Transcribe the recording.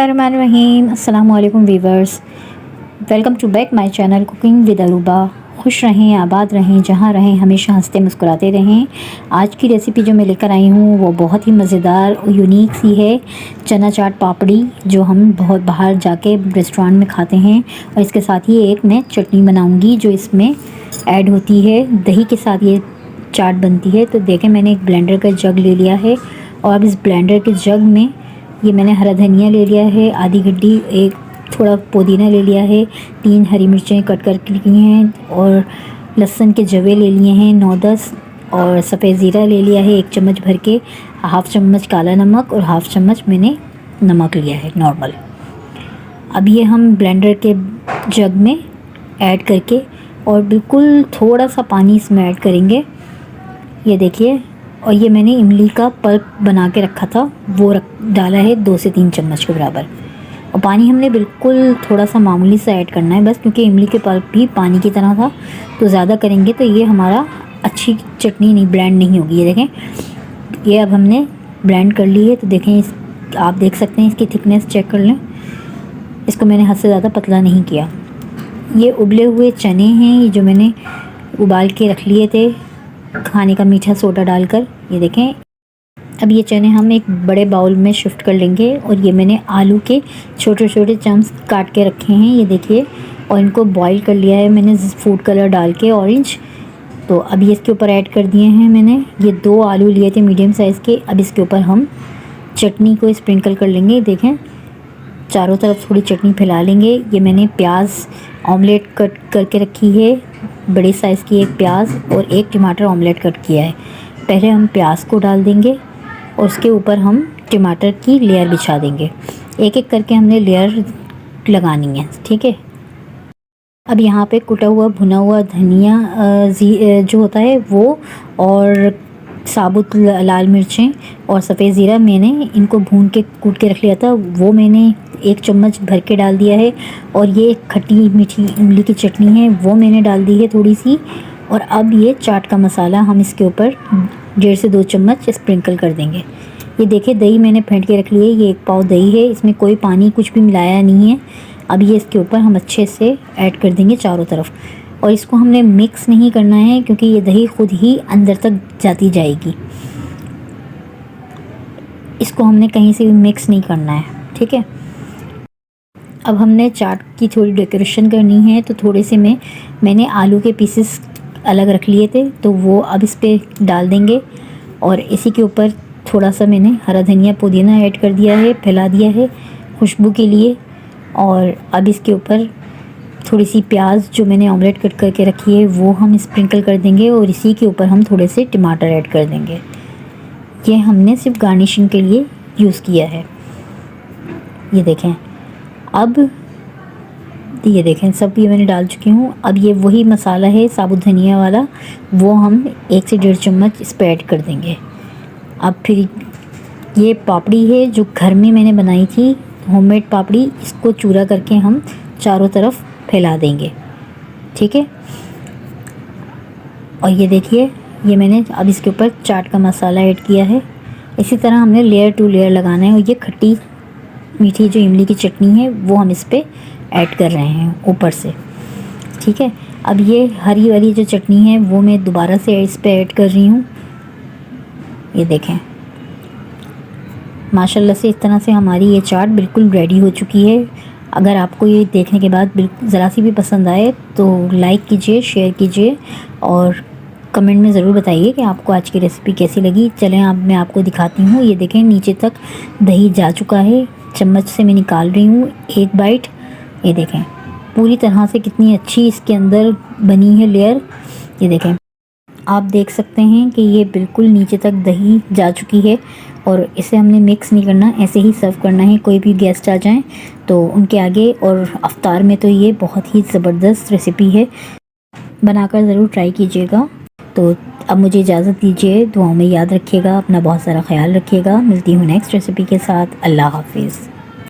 बिस्मिल्लाहिर्रहमानिर्रहीम। अस्सलाम वालेकुम viewers, welcome to back my channel cooking with Arooba. खुश रहें, आबाद रहें, जहाँ रहें हमेशा हंसते मुस्कुराते रहें। आज की रेसिपी जो मैं लेकर आई हूँ वो बहुत ही मज़ेदार और यूनिक सी है, चना चाट पापड़ी, जो हम बहुत बाहर जाके रेस्टोरेंट में खाते हैं। और इसके साथ ही एक मैं चटनी बनाऊँगी जो इसमें ऐड होती है, दही के साथ ये चाट बनती है। तो देखें, मैंने एक ब्लेंडर का जग ले लिया है और अब इस ब्लेंडर के जग में ये मैंने हरा धनिया ले लिया है, आधी गड्डी, एक थोड़ा पुदीना ले लिया है, 3 हरी मिर्चें कट करके ली हैं और लहसुन के जवे ले लिए हैं 9-10, और सफ़ेद ज़ीरा ले लिया है 1 चम्मच भर के, हाफ़ चम्मच काला नमक और हाफ़ चम्मच मैंने नमक लिया है नॉर्मल। अब ये हम ब्लेंडर के जग में ऐड करके और बिल्कुल थोड़ा सा पानी इसमें ऐड करेंगे। ये देखिए, और ये मैंने इमली का पल्प बना के रखा था, वो डाला है 2 से 3 चम्मच के बराबर। और पानी हमने बिल्कुल थोड़ा सा मामूली सा ऐड करना है बस, क्योंकि इमली के पल्प भी पानी की तरह था, तो ज़्यादा करेंगे तो ये हमारा अच्छी चटनी नहीं ब्लेंड नहीं होगी। ये देखें, ये अब हमने ब्लेंड कर ली है। तो देखें, आप देख सकते हैं, इसकी थिकनेस चेक कर लें। इसको मैंने हद से ज़्यादा पतला नहीं किया। ये उबले हुए चने हैं, ये जो मैंने उबाल के रख लिए थे खाने का मीठा सोडा डालकर। ये देखें, अब ये चने हम एक बड़े बाउल में शिफ्ट कर लेंगे। और ये मैंने आलू के छोटे छोटे चंक्स काट के रखे हैं, ये देखिए, और इनको बॉईल कर लिया है मैंने फूड कलर डाल के, ऑरेंज। तो अब ये इसके ऊपर ऐड कर दिए हैं मैंने। ये 2 आलू लिए थे मीडियम साइज़ के। अब इसके ऊपर हम चटनी को स्प्रिंकल कर लेंगे। देखें, चारों तरफ थोड़ी चटनी फैला लेंगे। ये मैंने प्याज ऑमलेट कट करके रखी है, बड़े साइज़ की एक प्याज और 1 टमाटर ऑमलेट कट किया है। पहले हम प्याज को डाल देंगे और उसके ऊपर हम टमाटर की लेयर बिछा देंगे। एक एक करके हमने लेयर लगानी है, ठीक है। अब यहाँ पे कुटा हुआ भुना हुआ धनिया जो होता है वो, और साबुत लाल मिर्चें और सफ़ेद ज़ीरा, मैंने इनको भून के कूट के रख लिया था, वो मैंने 1 चम्मच भर के डाल दिया है। और ये खट्टी मीठी इमली की चटनी है, वो मैंने डाल दी है थोड़ी सी। और अब ये चाट का मसाला हम इसके ऊपर 1.5 से 2 चम्मच स्प्रिंकल कर देंगे। ये देखिए, दही मैंने फेंट के रख ली है, ये 1 पाव दही है, इसमें कोई पानी कुछ भी मिलाया नहीं है। अब ये इसके ऊपर हम अच्छे से ऐड कर देंगे चारों तरफ। और इसको हमने मिक्स नहीं करना है, क्योंकि ये दही खुद ही अंदर तक जाती जाएगी। इसको हमने कहीं से भी मिक्स नहीं करना है, ठीक है। अब हमने चाट की थोड़ी डेकोरेशन करनी है, तो थोड़े से मैंने आलू के पीसेस अलग रख लिए थे, तो वो अब इस पर डाल देंगे। और इसी के ऊपर थोड़ा सा मैंने हरा धनिया पुदीना ऐड कर दिया है, फैला दिया है खुशबू के लिए। और अब इसके ऊपर थोड़ी सी प्याज जो मैंने ऑमलेट कट करके रखी है वो हम स्प्रिंकल कर देंगे, और इसी के ऊपर हम थोड़े से टमाटर ऐड कर देंगे। ये हमने सिर्फ गार्निशिंग के लिए यूज़ किया है। ये देखें, अब ये देखें, सब ये मैंने डाल चुकी हूँ। अब ये वही मसाला है साबुत धनिया वाला, वो हम 1 से 1.5 चम्मच इस पर ऐड कर देंगे। अब फिर ये पापड़ी है जो घर में मैंने बनाई थी, होममेड पापड़ी, इसको चूरा करके हम चारों तरफ फैला देंगे, ठीक है। और ये देखिए, ये मैंने अब इसके ऊपर चाट का मसाला ऐड किया है। इसी तरह हमने लेयर टू लेयर लगाना है। और ये खट्टी मीठी जो इमली की चटनी है वो हम इस पर ऐड कर रहे हैं ऊपर से, ठीक है। अब ये हरी वाली जो चटनी है वो मैं दोबारा से इस पर ऐड कर रही हूँ। ये देखें, माशाल्लाह से इस तरह से हमारी ये चाट बिल्कुल रेडी हो चुकी है। अगर आपको ये देखने के बाद बिल्कुल ज़रा सी भी पसंद आए तो लाइक कीजिए, शेयर कीजिए और कमेंट में ज़रूर बताइए कि आपको आज की रेसिपी कैसी लगी। चलें, अब मैं आपको दिखाती हूँ। ये देखें, नीचे तक दही जा चुका है, चम्मच से मैं निकाल रही हूँ 1 बाइट। ये देखें पूरी तरह से कितनी अच्छी इसके अंदर बनी है लेयर। ये देखें, आप देख सकते हैं कि ये बिल्कुल नीचे तक दही जा चुकी है। और इसे हमने मिक्स नहीं करना, ऐसे ही सर्व करना है। कोई भी गेस्ट आ जाएं तो उनके आगे, और अफ्तार में तो ये बहुत ही ज़बरदस्त रेसिपी है, बनाकर ज़रूर ट्राई कीजिएगा। तो अब मुझे इजाज़त दीजिए, दुआओं में याद रखिएगा, अपना बहुत सारा ख्याल रखिएगा। मिलती हूँ नेक्स्ट रेसिपी के साथ। अल्लाह हाफिज़।